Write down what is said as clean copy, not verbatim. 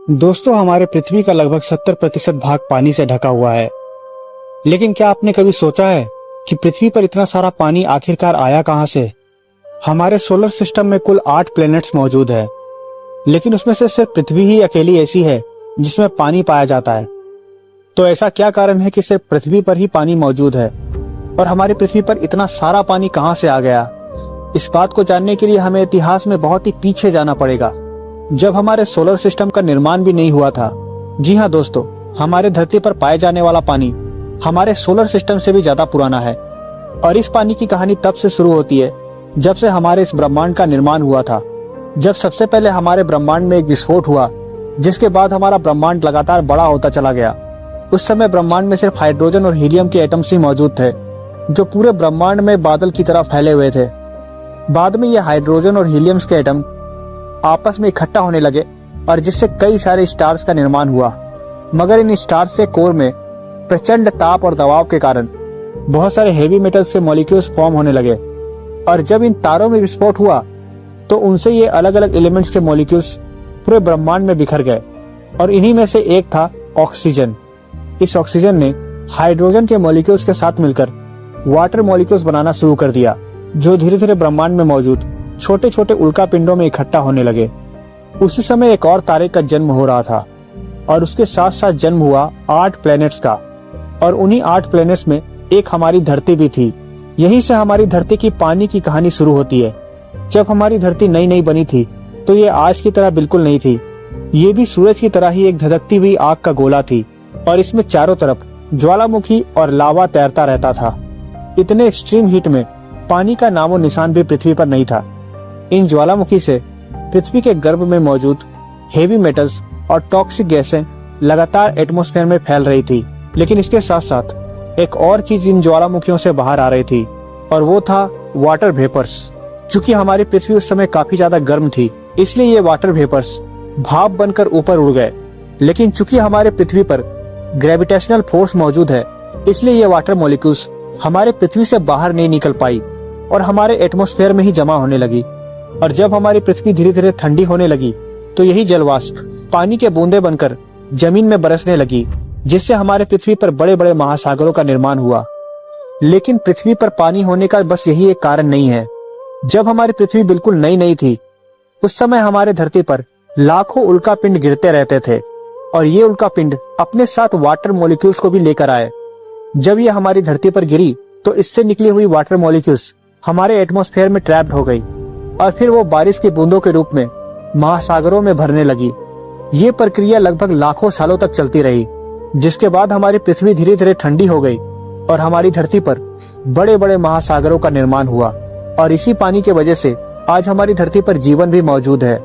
दोस्तों, हमारे पृथ्वी का लगभग 70% भाग पानी से ढका हुआ है। लेकिन क्या आपने कभी सोचा है कि पृथ्वी पर इतना सारा पानी आखिरकार आया कहां से? हमारे सोलर सिस्टम में कुल 8 प्लैनेट्स मौजूद है, लेकिन उसमें से सिर्फ पृथ्वी ही अकेली ऐसी है जिसमें पानी पाया जाता है। तो ऐसा क्या कारण है कि सिर्फ पृथ्वी पर ही पानी मौजूद है और हमारी पृथ्वी पर इतना सारा पानी कहां से आ गया? इस बात को जानने के लिए हमें इतिहास में बहुत ही पीछे जाना पड़ेगा, जब हमारे सोलर सिस्टम का निर्माण भी नहीं हुआ था। जी हाँ दोस्तों, हमारे धरती पर पाए जाने वाला पानी हमारे सोलर सिस्टम से भी ज्यादा पुराना है और इस पानी की कहानी तब से शुरू होती है जब से हमारे इस ब्रह्मांड का निर्माण हुआ था। जब सबसे पहले हमारे ब्रह्मांड में एक विस्फोट हुआ, जिसके बाद हमारा ब्रह्मांड लगातार बड़ा होता चला गया। उस समय ब्रह्मांड में सिर्फ हाइड्रोजन और हीलियम के एटम्स ही मौजूद थे, जो पूरे ब्रह्मांड में बादल की तरह फैले हुए थे। बाद में ये हाइड्रोजन और हीलियम्स के एटम आपस में इकट्ठा होने लगे और जिससे कई सारे स्टार्स का निर्माण हुआ। मगर इन स्टार्स के कोर में प्रचंड ताप और दबाव के कारण बहुत सारे हेवी मेटल्स के मॉलिक्यूल्स फॉर्म होने लगे और जब इन तारों में विस्फोट हुआ तो उनसे ये अलग अलग एलिमेंट्स के मॉलिक्यूल्स पूरे ब्रह्मांड में बिखर गए और इन्हीं में से एक था ऑक्सीजन। इस ऑक्सीजन ने हाइड्रोजन के मॉलिक्यूल्स के साथ मिलकर वाटर मॉलिक्यूल्स बनाना शुरू कर दिया, जो धीरे धीरे ब्रह्मांड में मौजूद छोटे छोटे उल्का पिंडों में इकट्ठा होने लगे। उसी समय एक और तारे का जन्म हो रहा था और उसके साथ साथ जन्म हुआ 8 प्लैनेट्स का, और उन्हीं 8 प्लैनेट्स में एक हमारी धरती भी थी। यहीं से हमारी धरती की पानी की कहानी शुरू होती है। जब हमारी धरती नई नई बनी थी तो ये आज की तरह बिल्कुल नहीं थी। ये भी सूरज की तरह ही एक धधकती हुई आग का गोला थी और इसमें चारों तरफ ज्वालामुखी और लावा तैरता रहता था। इतने एक्सट्रीम हीट में पानी का नामो निशान भी पृथ्वी पर नहीं था। इन ज्वालामुखी से पृथ्वी के गर्भ में मौजूद हेवी मेटल्स और टॉक्सिक गैसें लगातार एटमॉस्फेयर में फैल रही थी। लेकिन इसके साथ साथ एक और चीज इन ज्वालामुखियों से बाहर आ रही थी और वो था वाटर वेपर्स। चूंकि हमारी पृथ्वी उस समय काफी ज्यादा गर्म थी, इसलिए ये वाटर वेपर्स भाप बनकर ऊपर उड़ गए। लेकिन चूंकि हमारे पृथ्वी पर ग्रेविटेशनल फोर्स मौजूद है, इसलिए ये वाटर मॉलिक्यूल्स हमारे पृथ्वी से बाहर नहीं निकल पाई और हमारे एटमॉस्फेयर में ही जमा होने लगी। और जब हमारी पृथ्वी धीरे धीरे ठंडी होने लगी तो यही जलवाष्प पानी के बूंदे बनकर जमीन में बरसने लगी, जिससे हमारे पृथ्वी पर बड़े बड़े महासागरों का निर्माण हुआ। लेकिन पृथ्वी पर पानी होने का बस यही एक कारण नहीं है। जब हमारी पृथ्वी बिल्कुल नई नई थी, उस समय हमारे धरती पर लाखों उल्का पिंड गिरते रहते थे और ये उल्का पिंड अपने साथ वाटर मॉलिक्यूल्स को भी लेकर आए। जब ये हमारी धरती पर गिरी तो इससे निकली हुई वाटर मॉलिक्यूल्स हमारे एटमॉस्फेयर में ट्रैप्ड हो गई और फिर वो बारिश की बूंदों के रूप में महासागरों में भरने लगी। ये प्रक्रिया लगभग लाखों सालों तक चलती रही, जिसके बाद हमारी पृथ्वी धीरे धीरे ठंडी हो गई और हमारी धरती पर बड़े बड़े महासागरों का निर्माण हुआ। और इसी पानी के वजह से आज हमारी धरती पर जीवन भी मौजूद है।